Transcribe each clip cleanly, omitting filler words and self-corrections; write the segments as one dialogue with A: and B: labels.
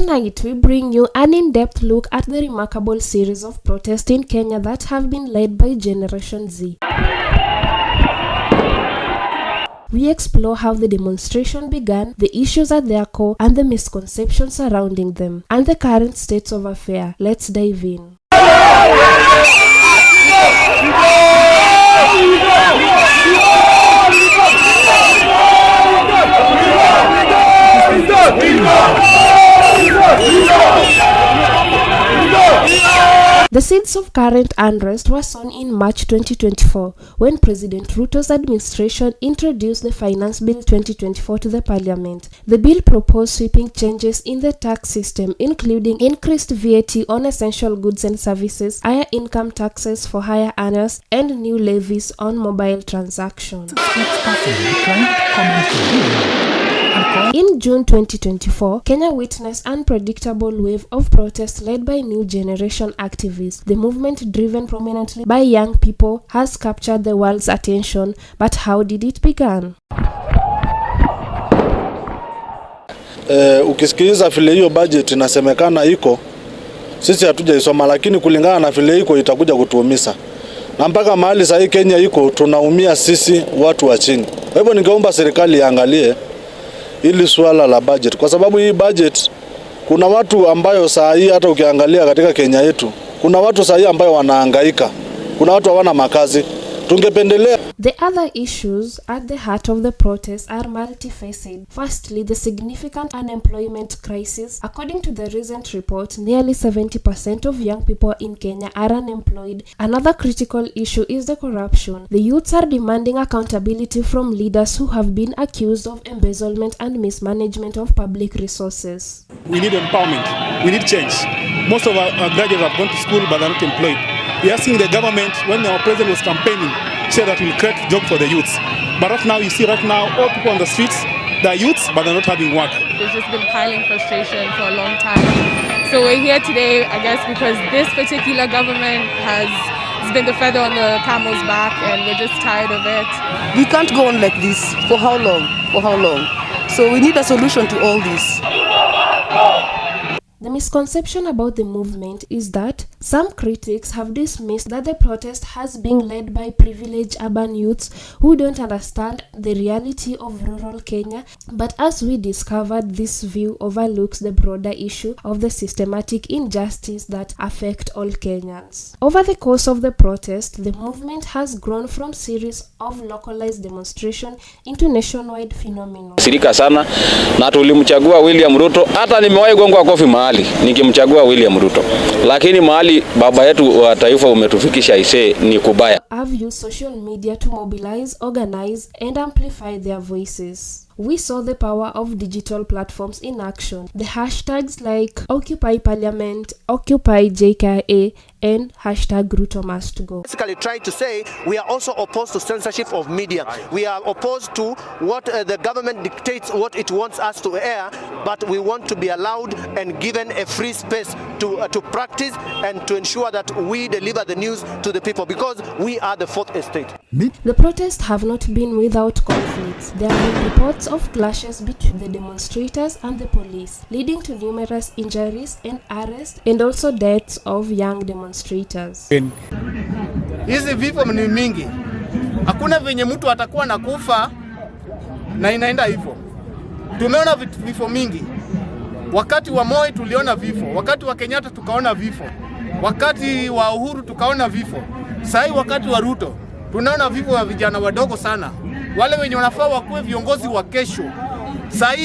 A: Tonight, we bring you an in-depth look at the remarkable series of protests in Kenya that have been led by Generation Z. We explore how the demonstration began, the issues at their core, and the misconceptions surrounding them, and the current states of affairs. Let's dive in. The seeds of current unrest were sown in March 2024 when President Ruto's administration introduced the Finance Bill 2024 to the Parliament. The bill proposed sweeping changes in the tax system, including increased VAT on essential goods and services, higher income taxes for higher earners, and new levies on mobile transactions. In June 2024, Kenya witnessed an unpredictable wave of protests led by new generation activists. The movement, driven prominently by young people, has captured the world's attention. But how did it begin?
B: Ukisikiliza vile hiyo budget inasemekana iko, sisi hatujaisoma, lakini kulingana na vile iko itakuja kutuumiza. Na mpaka mahali sasa Kenya iko tunaumia sisi watu wa chini. Kwa hivyo ningeomba serikali iangalie ili swala la budget, kwa sababu hii budget kuna watu ambayo saa hii hata ukiangalia katika Kenya yetu kuna watu saa hii ambayo wanahangaika, kuna watu hawana makazi. Tungependelea.
A: The other issues at the heart of the protests are multifaceted. Firstly, the significant unemployment crisis. According to the recent report, nearly 70% of young people in Kenya are unemployed. Another critical issue is the corruption. The youths are demanding accountability from leaders who have been accused of embezzlement and mismanagement of public resources.
C: We need empowerment. We need change. Most of our graduates have gone to school but are not employed. We are seeing the government, when our president was campaigning, said that we'll create jobs for the youths. But right now, you see all people on the streets, they are youths, but they're not having work.
D: There's just been piling frustration for a long time. So we're here today, I guess, because this particular government has been the feather on the camel's back, and we're just tired of it.
E: We can't go on like this. For how long? For how long? So we need a solution to all this.
A: The misconception about the movement is that some critics have dismissed that the protest has been led by privileged urban youths who don't understand the reality of rural Kenya. But as we discovered, this view overlooks the broader issue of the systematic injustice that affect all Kenyans. Over the course of the protest, the movement has grown from series of localized demonstration into nationwide phenomenon.
F: Sirika sana na tulimchagua William Ruto, hata nimewahi gongwa kofi mahali nikimchagua William Ruto, lakini mahali baba yetu wa taifa umetufikisha ise ni kubaya.
A: Have used social media to mobilize, organize, and amplify their voices. We saw the power of digital platforms in action. The hashtags like Occupy Parliament, Occupy JKA, and hashtag Ruto must go.
G: Basically trying to say we are also opposed to censorship of media. We are opposed to what the government dictates what it wants us to air, but we want to be allowed and given a free space to practice and to ensure that we deliver the news to the people, because we are the fourth estate.
A: The protests have not been without conflicts. There have been reports of clashes between the demonstrators and the police, leading to numerous injuries and arrests, and also deaths of young demonstrators.
H: Hizi vifo ni mingi. Hakuna venye mtu atakuwa na kufa na inaenda hivyo. Tumeona vifo mingi. Wakati wa Moi tuliona vifo, wakati wa Kenyatta tukaona vifo, wakati wa Uhuru tukaona vifo. Sasa wakati wa Ruto tunaona vifo wa vijana wadogo sana, wale wenye wanafaa wakuwe viongozi wa kesho. Sasa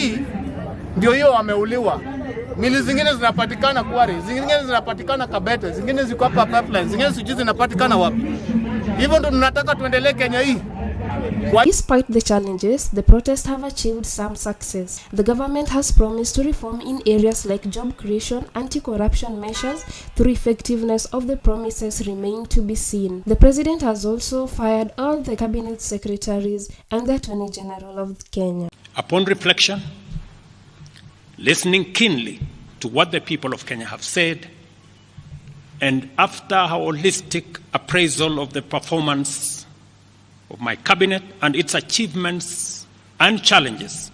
H: ndio hiyo wameuliwa. Mili zingine zinapatikana Kware, zingine zinapatikana Kabete, zingine ziko hapa pipeline, zingine sijui zinapatikana wapi. Hivyo ndio tunataka tuendelee Kenya hii.
A: Despite the challenges, the protests have achieved some success. The government has promised to reform in areas like job creation, anti-corruption measures. Through effectiveness of the promises remain to be seen. The president has also fired all the cabinet secretaries and the Attorney General of Kenya.
I: Upon reflection, listening keenly to what the people of Kenya have said, and after a holistic appraisal of the performance of my cabinet and its achievements and challenges,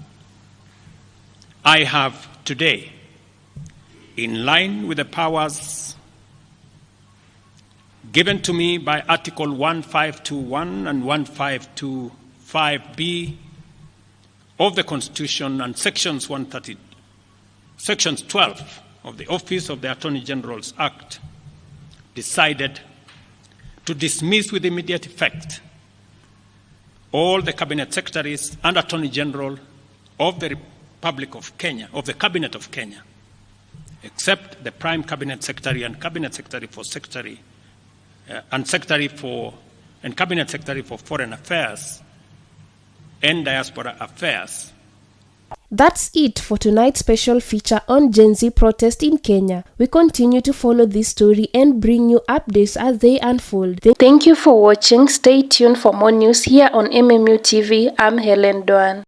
I: I have today in line with the powers given to me by Article 1521 and 1525B of the Constitution and Sections 12 of the Office of the Attorney General's Act, decided to dismiss with immediate effect all the Cabinet Secretaries and Attorney General of the Republic of Kenya, of the Cabinet of Kenya, except the Prime Cabinet Secretary and Cabinet Secretary for Cabinet Secretary for Foreign Affairs and Diaspora Affairs.
A: That's it for tonight's special feature on Gen Z protest in Kenya. We continue to follow this story and bring you updates as they unfold. Thank you for watching. Stay tuned for more news here on MMU TV. I'm Helen Doan.